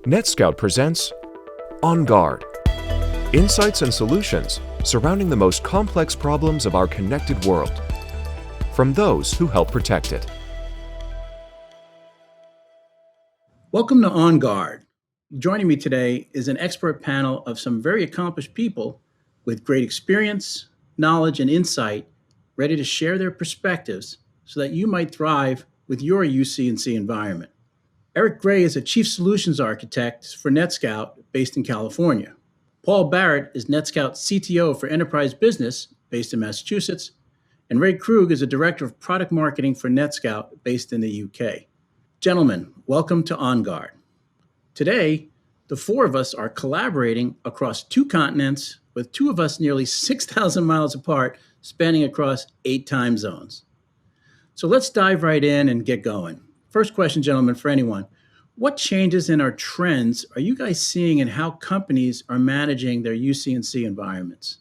NetScout presents On Guard, insights and solutions surrounding the most complex problems of our connected world, from those who help protect it. Welcome to On Guard. Joining me today is an expert panel of some very accomplished people with great experience, knowledge, and insight, ready to share their perspectives so that you might thrive with your UC&C environment. Eric Gray is a Chief Solutions Architect for NetScout based in California. Paul Barrett is NetScout's CTO for Enterprise Business based in Massachusetts. And Ray Krug is a Director of Product Marketing for NetScout based in the UK. Gentlemen, welcome to On Guard. Today, the four of us are collaborating across two continents, with two of us nearly 6,000 miles apart, spanning across 8 time zones. So let's dive right in and get going. First question, gentlemen, for anyone. What changes in our trends are you guys seeing in how companies are managing their UC&C environments?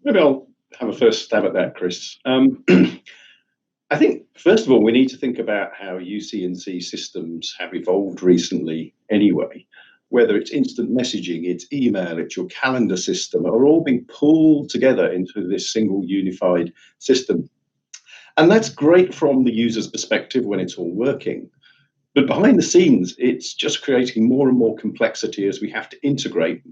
Maybe I'll have a first stab at that, Chris. I think, first of all, we need to think about how UC&C systems have evolved recently anyway. Whether it's instant messaging, it's email, it's your calendar system, are all being pulled together into this single unified system. And that's great from the user's perspective when it's all working. But behind the scenes, it's just creating more and more complexity as we have to integrate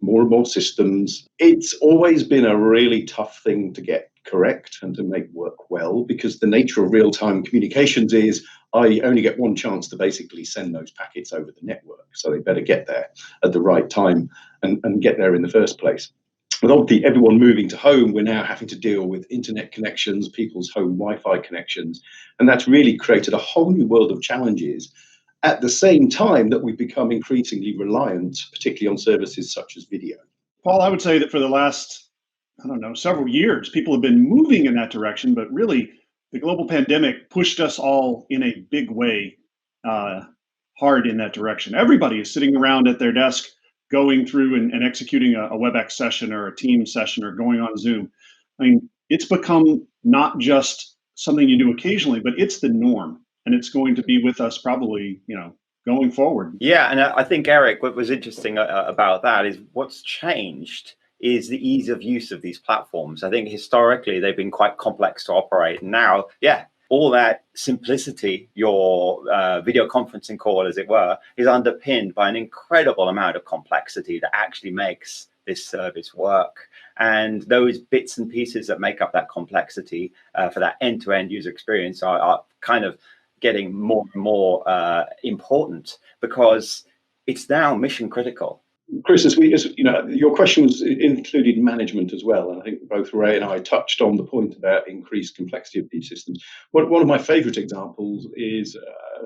more and more systems. It's always been a really tough thing to get correct and to make work well, because the nature of real-time communications is I only get one chance to basically send those packets over the network. So they better get there at the right time and get there in the first place. With obviously everyone moving to home, we're now having to deal with internet connections, people's home Wi-Fi connections, and that's really created a whole new world of challenges at the same time that we've become increasingly reliant, particularly on services such as video. Paul, I would say that for the last, several years, people have been moving in that direction, but really the global pandemic pushed us all in a big way hard in that direction. Everybody is sitting around at their desk going through and executing a WebEx session or a Teams session or going on Zoom. I mean, it's become not just something you do occasionally, but it's the norm, and it's going to be with us probably, going forward. Yeah, and I think, Eric, what was interesting about that is what's changed is the ease of use of these platforms. I think historically they've been quite complex to operate. Now, all that simplicity, your video conferencing call, as it were, is underpinned by an incredible amount of complexity that actually makes this service work. And those bits and pieces that make up that complexity for that end-to-end user experience are kind of getting more and more important, because it's now mission critical. Chris, as you know, your question was included management as well, and I think both Ray and I touched on the point about increased complexity of these systems. One of my favourite examples is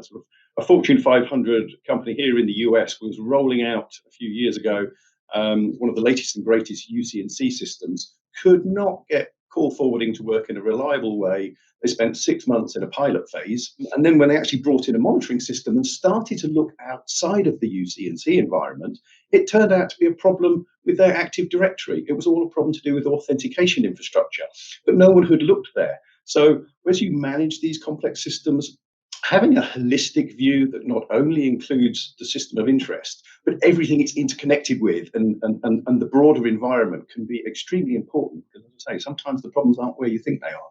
sort of a Fortune 500 company here in the US was rolling out a few years ago one of the latest and greatest UC&C systems, could not get call forwarding to work in a reliable way. They spent 6 months in a pilot phase, and then when they actually brought in a monitoring system and started to look outside of the UC&C environment, it turned out to be a problem with their Active Directory. It was all a problem to do with authentication infrastructure, but no one had looked there. So as you manage these complex systems, having a holistic view that not only includes the system of interest, but everything it's interconnected with and the broader environment can be extremely important, because, as I say, sometimes the problems aren't where you think they are.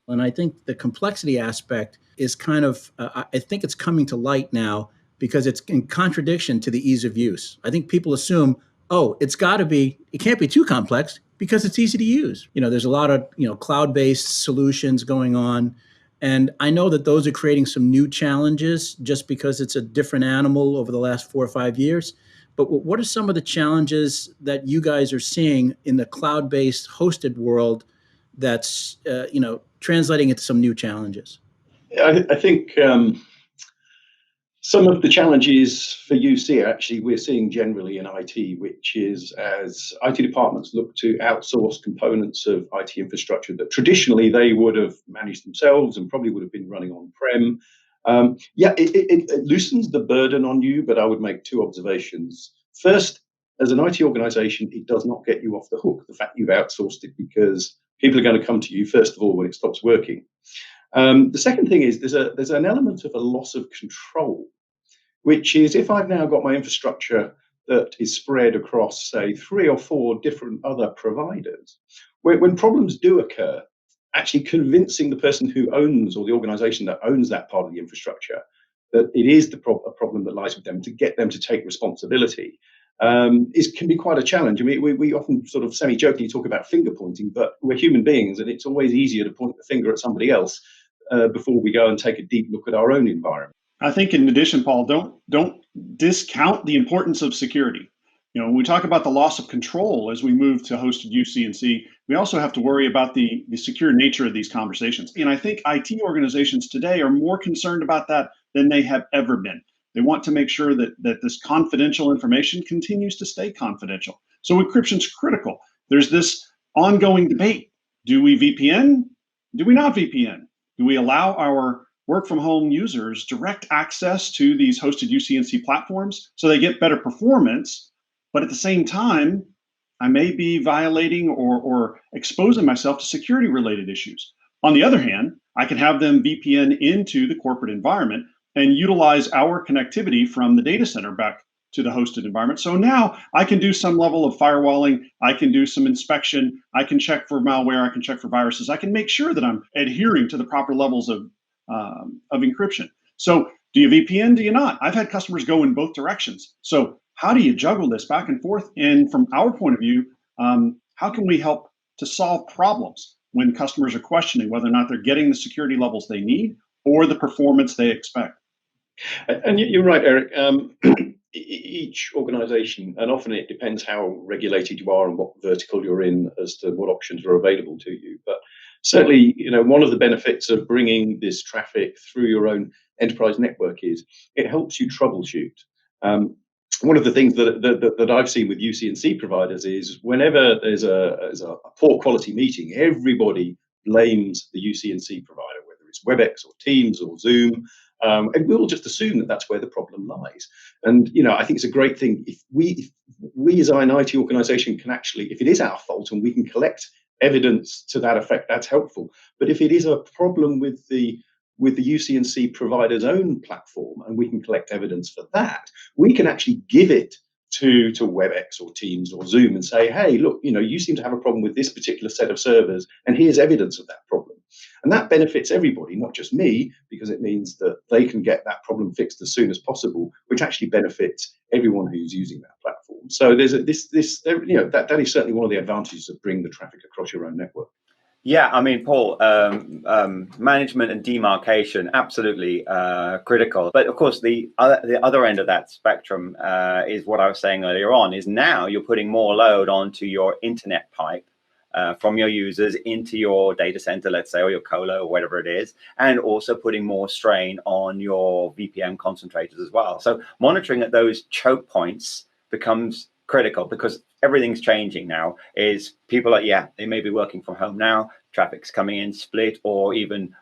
And I think the complexity aspect is kind of, I think it's coming to light now because it's in contradiction to the ease of use. I think people assume, it can't be too complex because it's easy to use. There's a lot of, cloud-based solutions going on. And I know that those are creating some new challenges just because it's a different animal over the last 4 or 5 years. But what are some of the challenges that you guys are seeing in the cloud-based hosted world that's, translating into some new challenges? I think some of the challenges for UC actually we're seeing generally in IT, which is as IT departments look to outsource components of IT infrastructure that traditionally they would have managed themselves and probably would have been running on-prem. It loosens the burden on you, but I would make 2 observations. First, as an IT organization, it does not get you off the hook, the fact you've outsourced it, because people are going to come to you, first of all, when it stops working. The second thing is there's an element of a loss of control which is if I've now got my infrastructure that is spread across, say, 3 or 4 different other providers, when problems do occur, actually convincing the person who owns or the organization that owns that part of the infrastructure that it is a problem that lies with them, to get them to take responsibility can be quite a challenge. I mean, we often sort of semi-jokingly talk about finger pointing, but we're human beings, and it's always easier to point the finger at somebody else before we go and take a deep look at our own environment. I think in addition, Paul, don't discount the importance of security. When we talk about the loss of control as we move to hosted UC&C, we also have to worry about the secure nature of these conversations. And I think IT organizations today are more concerned about that than they have ever been. They want to make sure that this confidential information continues to stay confidential. So encryption's critical. There's this ongoing debate. Do we VPN? Do we not VPN? Do we allow our work from home users direct access to these hosted UC&C platforms so they get better performance? But at the same time, I may be violating or exposing myself to security related issues. On the other hand, I can have them VPN into the corporate environment and utilize our connectivity from the data center back to the hosted environment. So now I can do some level of firewalling, I can do some inspection, I can check for malware, I can check for viruses, I can make sure that I'm adhering to the proper levels of encryption. So do you VPN, do you not? I've had customers go in both directions. So how do you juggle this back and forth? And from our point of view, how can we help to solve problems when customers are questioning whether or not they're getting the security levels they need or the performance they expect? And you're right, Eric. Each organization, and often it depends how regulated you are and what vertical you're in as to what options are available to you. But certainly, one of the benefits of bringing this traffic through your own enterprise network is it helps you troubleshoot. One of the things that I've seen with UC&C providers is whenever there's a poor quality meeting, everybody blames the UC&C provider, whether it's WebEx or Teams or Zoom. And we'll just assume that that's where the problem lies. And I think it's a great thing if we as an IT organization can actually, if it is our fault and we can collect evidence to that effect, that's helpful. But if it is a problem with the UC&C provider's own platform and we can collect evidence for that, we can actually give it to WebEx or Teams or Zoom and say, hey, look, you seem to have a problem with this particular set of servers, and here's evidence of that problem. And that benefits everybody, not just me, because it means that they can get that problem fixed as soon as possible, which actually benefits everyone who's using that platform. So there's that is certainly one of the advantages of bringing the traffic across your own network. Yeah, I mean, Paul, management and demarcation, absolutely critical. But of course, the other end of that spectrum is what I was saying earlier on, is now you're putting more load onto your internet pipe from your users into your data center, let's say, or your colo or whatever it is, and also putting more strain on your VPN concentrators as well. So monitoring at those choke points becomes critical, because everything's changing now. Is people they may be working from home now, traffic's coming in split or even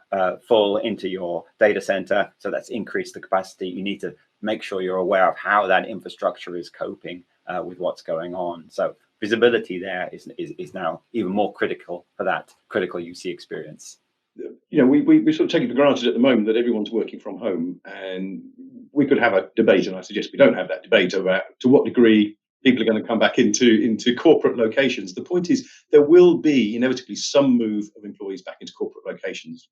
full into your data center, so that's increased the capacity. You need to make sure you're aware of how that infrastructure is coping with what's going on. So visibility there is now even more critical for that critical UC experience. We sort of take it for granted at the moment that everyone's working from home, and we could have a debate, and I suggest we don't have that debate about to what degree people are going to come back into corporate locations. The point is there will be inevitably some move of employees back into corporate locations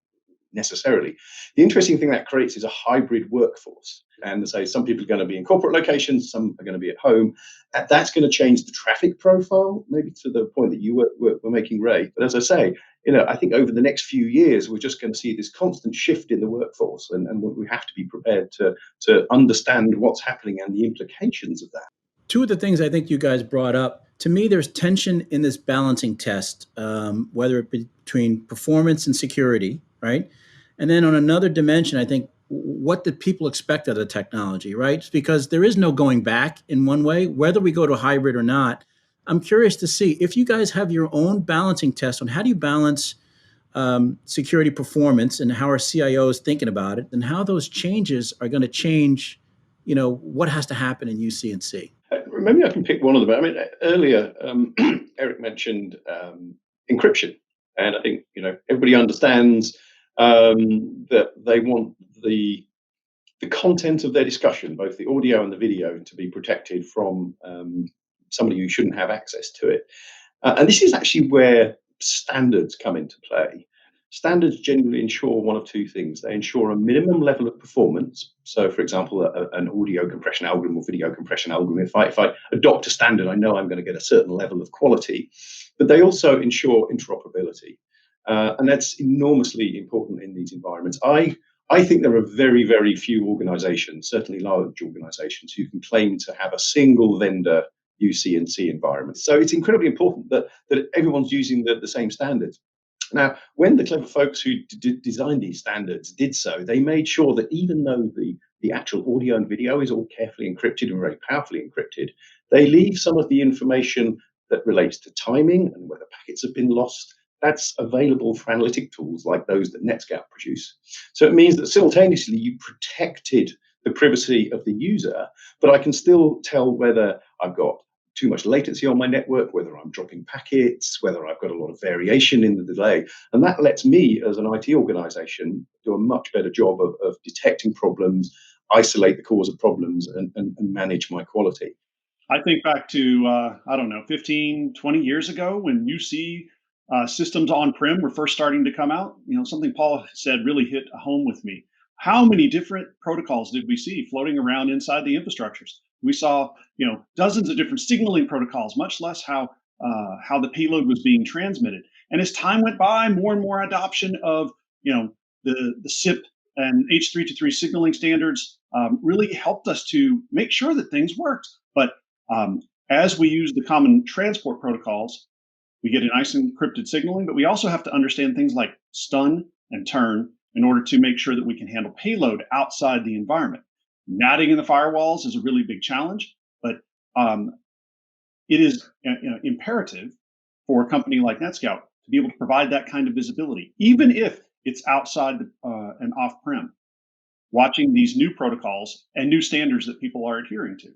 necessarily. The interesting thing that creates is a hybrid workforce. And so some people are going to be in corporate locations, some are going to be at home. That's going to change the traffic profile, maybe to the point that you were making, Ray. But as I say, I think over the next few years, we're just going to see this constant shift in the workforce, and we have to be prepared to understand what's happening and the implications of that. Two of the things I think you guys brought up, to me, there's tension in this balancing test, whether it be between performance and security, right? And then on another dimension, I think, what did people expect of the technology, right? Because there is no going back in one way, whether we go to hybrid or not. I'm curious to see if you guys have your own balancing test on how do you balance security performance and how are CIOs thinking about it, and how those changes are going to change, what has to happen in UC&C. Maybe I can pick one of them. I mean, earlier, Eric mentioned encryption. And I think, everybody understands that they want the the content of their discussion, both the audio and the video, to be protected from somebody who shouldn't have access to it. And this is actually where standards come into play. Standards generally ensure one of two things. They ensure a minimum level of performance. So, for example, an audio compression algorithm or video compression algorithm, if I adopt a standard, I know I'm going to get a certain level of quality. But they also ensure interoperability. And that's enormously important in these environments. I think there are very, very few organizations, certainly large organizations, who can claim to have a single vendor UC&C environment. So it's incredibly important that everyone's using the same standards. Now, when the clever folks who designed these standards did so, they made sure that even though the actual audio and video is all carefully encrypted and very powerfully encrypted, they leave some of the information that relates to timing and whether packets have been lost. That's available for analytic tools like those that NetScout produce. So it means that simultaneously you protected the privacy of the user, but I can still tell whether I've got too much latency on my network, whether I'm dropping packets, whether I've got a lot of variation in the delay. And that lets me, as an IT organization, do a much better job of detecting problems, isolate the cause of problems, and manage my quality. I think back to, 15, 20 years ago when UC systems on-prem were first starting to come out. Something Paul said really hit home with me. How many different protocols did we see floating around inside the infrastructures? We saw, dozens of different signaling protocols, much less how the payload was being transmitted. And as time went by, more and more adoption of, the SIP and H323 signaling standards really helped us to make sure that things worked. But as we use the common transport protocols, we get a nice encrypted signaling, but we also have to understand things like stun and turn in order to make sure that we can handle payload outside the environment. Natting in the firewalls is a really big challenge, but it is imperative for a company like NetScout to be able to provide that kind of visibility, even if it's outside and off-prem, watching these new protocols and new standards that people are adhering to.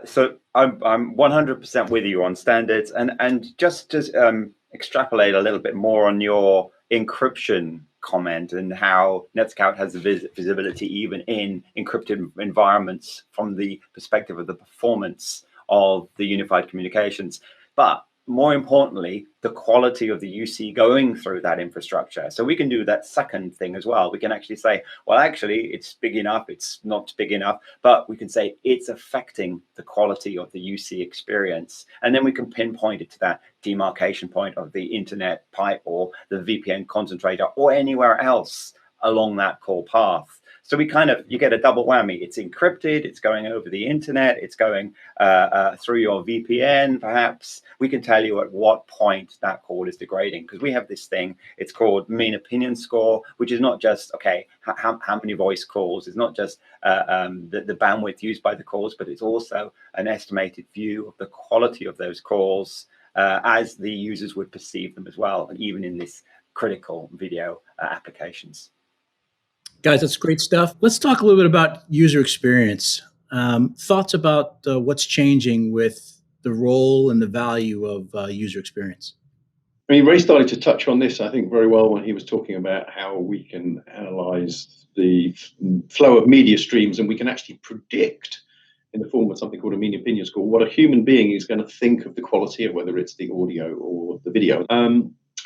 So I'm 100% with you on standards, and just to extrapolate a little bit more on your encryption comment and how NetScout has the visibility even in encrypted environments from the perspective of the performance of the unified communications, but more importantly, the quality of the UC going through that infrastructure. So we can do that second thing as well. We can actually say, well, actually, it's big enough, it's not big enough, but we can say it's affecting the quality of the UC experience. And then we can pinpoint it to that demarcation point of the internet pipe or the VPN concentrator or anywhere else along that core path. So you get a double whammy. It's encrypted, it's going over the internet, it's going through your VPN, perhaps. We can tell you at what point that call is degrading, because we have this thing, it's called mean opinion score, which is not just, how many voice calls, it's not just the bandwidth used by the calls, but it's also an estimated view of the quality of those calls as the users would perceive them as well, and even in this critical video applications. Guys, that's great stuff. Let's talk a little bit about user experience. Thoughts about what's changing with the role and the value of user experience? I mean, Ray started to touch on this, I think, very well when he was talking about how we can analyze the flow of media streams, and we can actually predict in the form of something called a mean opinion score what a human being is going to think of the quality of whether it's the audio or the video.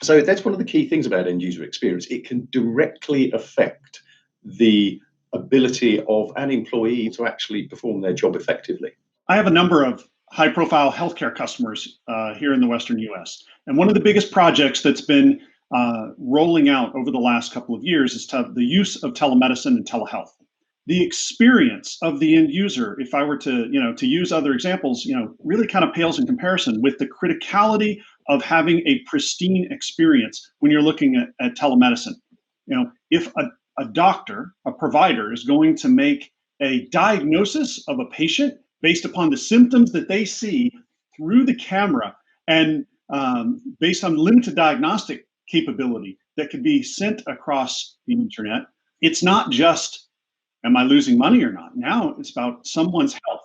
So that's one of the key things about end user experience. It can directly affect the ability of an employee to actually perform their job effectively. I have a number of high-profile healthcare customers here in the Western U.S. And one of the biggest projects that's been rolling out over the last couple of years is the use of telemedicine and telehealth. The experience of the end user, if I were to use other examples, really kind of pales in comparison with the criticality of having a pristine experience when you're looking at telemedicine. If a doctor, a provider, is going to make a diagnosis of a patient based upon the symptoms that they see through the camera and based on limited diagnostic capability that could be sent across the internet, it's not just, am I losing money or not? Now it's about someone's health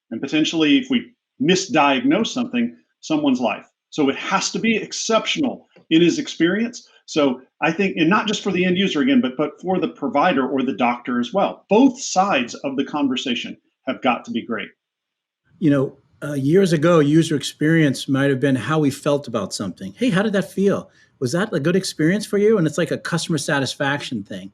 and potentially, if we misdiagnose something, someone's life. So it has to be exceptional in his experience So I think, and not just for the end user again, but for the provider or the doctor as well. Both sides of the conversation have got to be great. Years ago, user experience might have been how we felt about something. Hey, how did that feel? Was that a good experience for you? And it's like a customer satisfaction thing.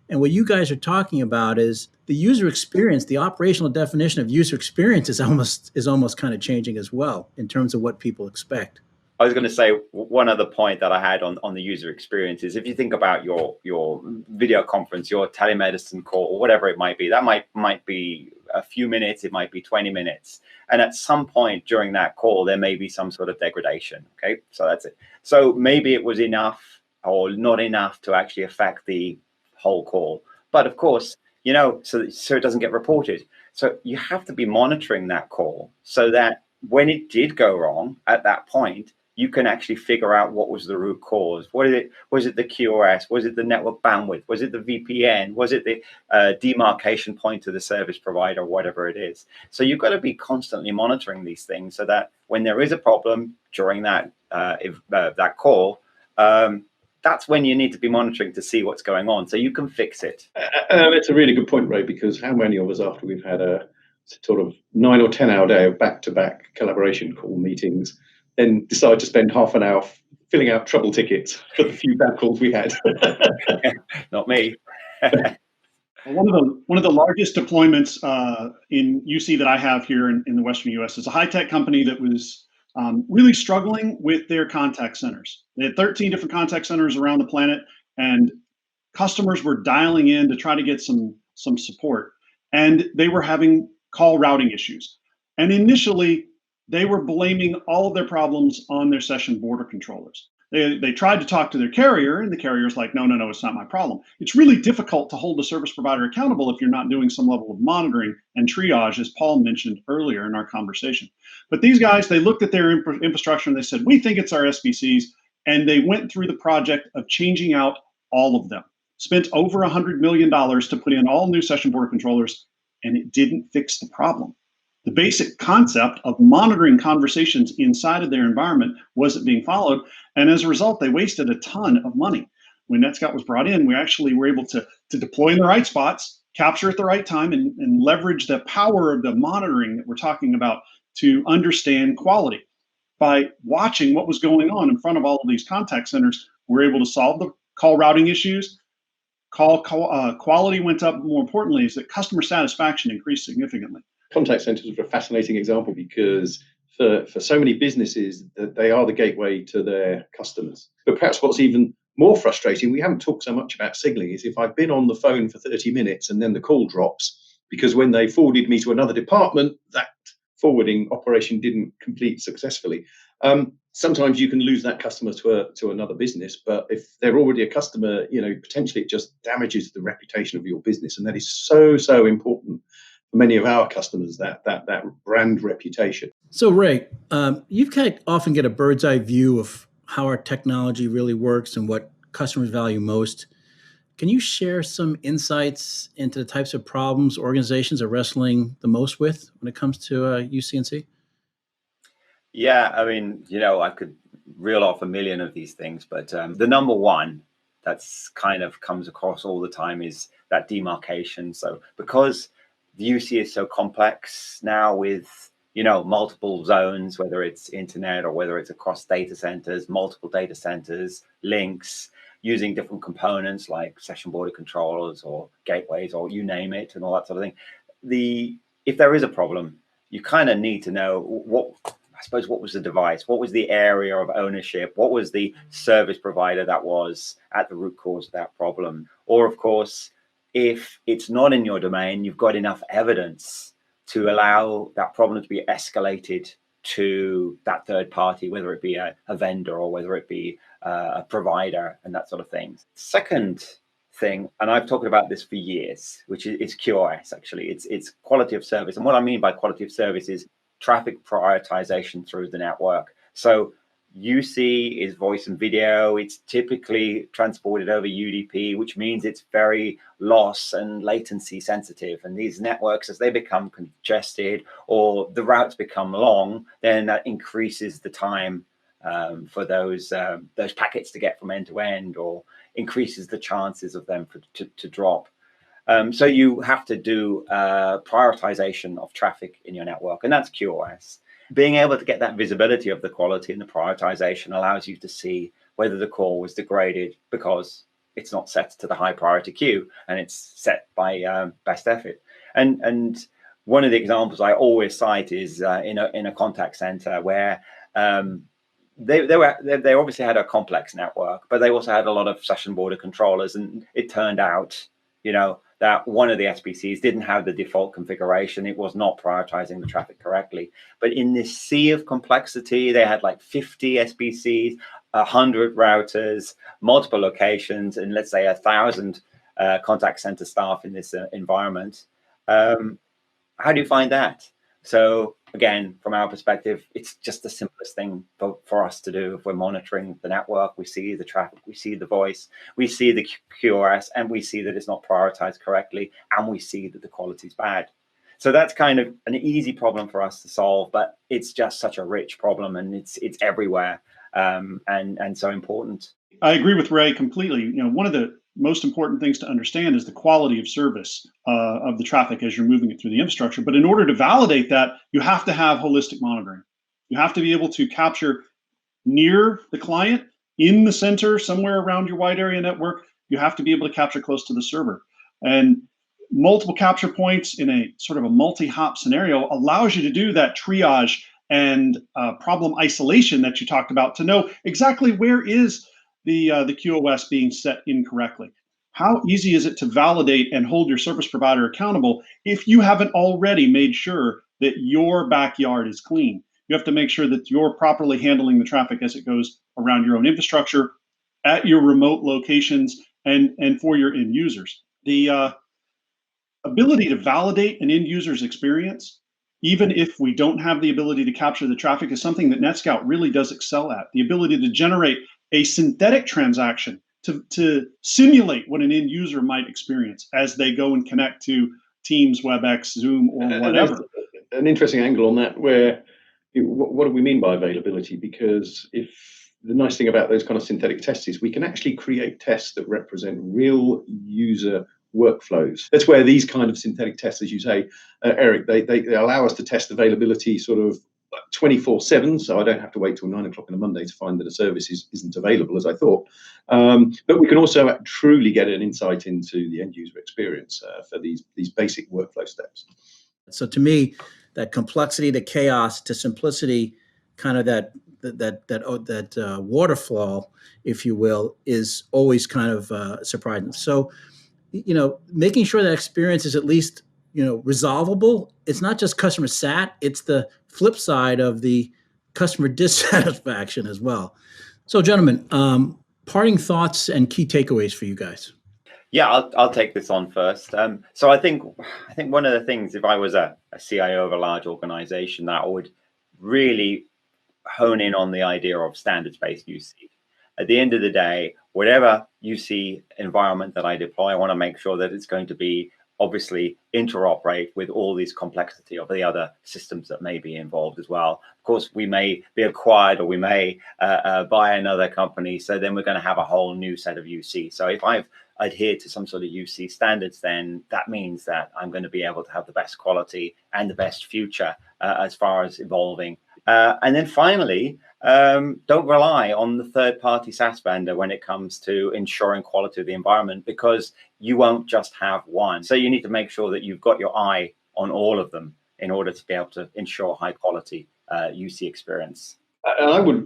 And what you guys are talking about is the user experience, the operational definition of user experience is almost kind of changing as well in terms of what people expect. I was going to say one other point that I had on the user experience is if you think about your video conference, your telemedicine call, or whatever it might be, that might be a few minutes, it might be 20 minutes. And at some point during that call, there may be some sort of degradation. Okay, so that's it. So maybe it was enough or not enough to actually affect the whole call. But of course, so it doesn't get reported. So you have to be monitoring that call so that when it did go wrong at that point, you can actually figure out what was the root cause. What is it? Was it the QoS? Was it the network bandwidth? Was it the VPN? Was it the demarcation point to the service provider, whatever it is? So you've got to be constantly monitoring these things so that when there is a problem during that that call, that's when you need to be monitoring to see what's going on so you can fix it. It's a really good point, Ray, because how many of us, after we've had a sort of 9 or 10 hour day of back-to-back collaboration call meetings, then decide to spend half an hour filling out trouble tickets for the few bad calls we had? Not me. One of the largest deployments in UC that I have here in the Western US is a high-tech company that was really struggling with their contact centers. They had 13 different contact centers around the planet, and customers were dialing in to try to get some support, and they were having call routing issues. And initially, they were blaming all of their problems on their session border controllers. They tried to talk to their carrier, and the carrier's like, no, it's not my problem. It's really difficult to hold a service provider accountable if you're not doing some level of monitoring and triage, as Paul mentioned earlier in our conversation. But these guys, they looked at their infrastructure and they said, we think it's our SBCs. And they went through the project of changing out all of them. Spent over $100 million to put in all new session border controllers, and it didn't fix the problem. The basic concept of monitoring conversations inside of their environment wasn't being followed. And as a result, they wasted a ton of money. When NetScout was brought in, we actually were able to deploy in the right spots, capture at the right time, and leverage the power of the monitoring that we're talking about to understand quality. By watching what was going on in front of all of these contact centers, we're able to solve the call routing issues. Quality went up. More importantly, is that customer satisfaction increased significantly. Contact centers are a fascinating example because for so many businesses, that they are the gateway to their customers. But perhaps what's even more frustrating, we haven't talked so much about signaling, is if I've been on the phone for 30 minutes and then the call drops, because when they forwarded me to another department, that forwarding operation didn't complete successfully. Sometimes you can lose that customer to another business, but if they're already a customer, potentially it just damages the reputation of your business. And that is so important for many of our customers, that brand reputation. So Ray, you often get a bird's eye view of how our technology really works and what customers value most. Can you share some insights into the types of problems organizations are wrestling the most with when it comes to UC&C? Yeah, I mean, I could reel off a million of these things, but the number one that's kind of comes across all the time is that demarcation. So because the UC is so complex now with, multiple zones, whether it's internet or whether it's across data centers, multiple data centers, links, using different components like session border controllers or gateways or you name it and all that sort of thing. If there is a problem, you kind of need to know what was the device? What was the area of ownership? What was the service provider that was at the root cause of that problem? Or of course, if it's not in your domain, you've got enough evidence to allow that problem to be escalated to that third party, whether it be a vendor or whether it be a provider and that sort of thing. Second thing, and I've talked about this for years, which is QoS actually. It's quality of service. And what I mean by quality of service is traffic prioritization through the network. So UC is voice and video. It's typically transported over UDP, which means it's very loss and latency sensitive. And these networks, as they become congested or the routes become long, then that increases the time for those packets to get from end to end, or increases the chances of them to drop. So you have to do prioritization of traffic in your network, and that's QoS. Being able to get that visibility of the quality and the prioritization allows you to see whether the call was degraded because it's not set to the high priority queue and it's set by best effort. And one of the examples I always cite is in a contact center where they obviously had a complex network, but they also had a lot of session border controllers, and it turned out, that one of the SBCs didn't have the default configuration. It was not prioritizing the traffic correctly. But in this sea of complexity, they had like 50 SBCs, 100 routers, multiple locations, and let's say 1,000 contact center staff in this environment. How do you find that? So again, from our perspective, it's just the simplest thing for us to do. If we're monitoring the network, we see the traffic, we see the voice, we see the QoS, and we see that it's not prioritized correctly, and we see that the quality is bad. So that's kind of an easy problem for us to solve, but it's just such a rich problem, and it's everywhere, and so important. I agree with Ray completely. One of the most important things to understand is the quality of service of the traffic as you're moving it through the infrastructure. But in order to validate that, you have to have holistic monitoring. You have to be able to capture near the client, in the center, somewhere around your wide area network. You have to be able to capture close to the server. And multiple capture points in a sort of a multi-hop scenario allows you to do that triage and problem isolation that you talked about, to know exactly where is the QoS being set incorrectly. How easy is it to validate and hold your service provider accountable if you haven't already made sure that your backyard is clean? You have to make sure that you're properly handling the traffic as it goes around your own infrastructure, at your remote locations, and for your end users. The ability to validate an end user's experience, even if we don't have the ability to capture the traffic, is something that NetScout really does excel at. The ability to generate a synthetic transaction to simulate what an end user might experience as they go and connect to Teams, WebEx, Zoom, or whatever. An interesting angle on that, where what do we mean by availability? Because if the nice thing about those kind of synthetic tests is we can actually create tests that represent real user workflows. That's where these kind of synthetic tests, as you say, Eric, they allow us to test availability sort of 24/7, so I don't have to wait till 9 o'clock on a Monday to find that a service isn't available as I thought. But we can also truly get an insight into the end user experience for these basic workflow steps. So to me, that complexity to chaos to simplicity, kind of that waterfall, if you will, is always kind of surprising. So, making sure that experience is at least resolvable. It's not just customer sat, it's the flip side of the customer dissatisfaction as well. So gentlemen, parting thoughts and key takeaways for you guys. Yeah, I'll take this on first. So I think one of the things, if I was a CIO of a large organization, that I would really hone in on the idea of standards-based UC. At the end of the day, whatever UC environment that I deploy, I want to make sure that it's going to be obviously interoperate with all these complexity of the other systems that may be involved as well. Of course, we may be acquired, or we may buy another company. So then we're going to have a whole new set of UC. So if I've adhered to some sort of UC standards, then that means that I'm going to be able to have the best quality and the best future as far as evolving. And then finally, don't rely on the third-party SaaS vendor when it comes to ensuring quality of the environment, because you won't just have one. So you need to make sure that you've got your eye on all of them in order to be able to ensure high-quality UC experience. And I would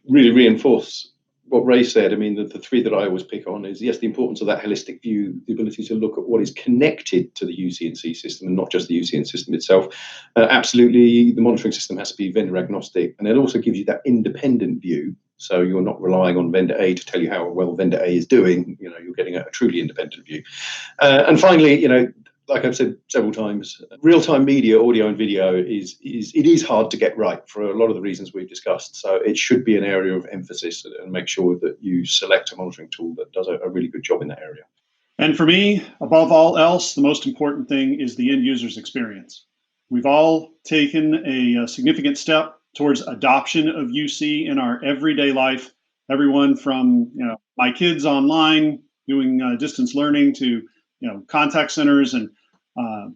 really reinforce what Ray said. I mean, the three that I always pick on is, yes, the importance of that holistic view, the ability to look at what is connected to the UC&C system and not just the UC&C system itself. Absolutely, the monitoring system has to be vendor agnostic, and it also gives you that independent view. So you're not relying on vendor A to tell you how well vendor A is doing. You're getting a truly independent view. And finally, like I've said several times, real-time media, audio and video is hard to get right for a lot of the reasons we've discussed. So it should be an area of emphasis, and make sure that you select a monitoring tool that does a really good job in that area. And for me, above all else, the most important thing is the end user's experience. We've all taken a significant step towards adoption of UC in our everyday life. Everyone from my kids online doing distance learning to contact centers and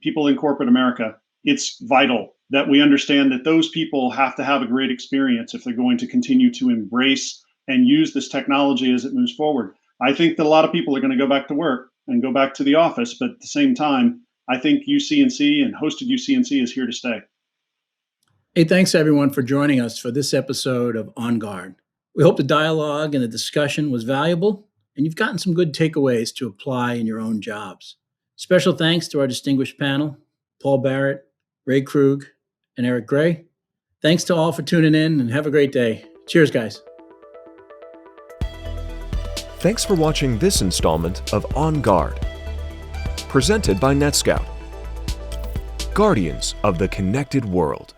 people in corporate America. It's vital that we understand that those people have to have a great experience if they're going to continue to embrace and use this technology as it moves forward. I think that a lot of people are going to go back to work and go back to the office, but at the same time, I think UC&C and hosted UC&C is here to stay. Hey, thanks everyone for joining us for this episode of On Guard. We hope the dialogue and the discussion was valuable and you've gotten some good takeaways to apply in your own jobs. Special thanks to our distinguished panel, Paul Barrett, Ray Krug, and Eric Gray. Thanks to all for tuning in and have a great day. Cheers, guys. Thanks for watching this installment of On Guard, presented by NetScout, Guardians of the Connected World.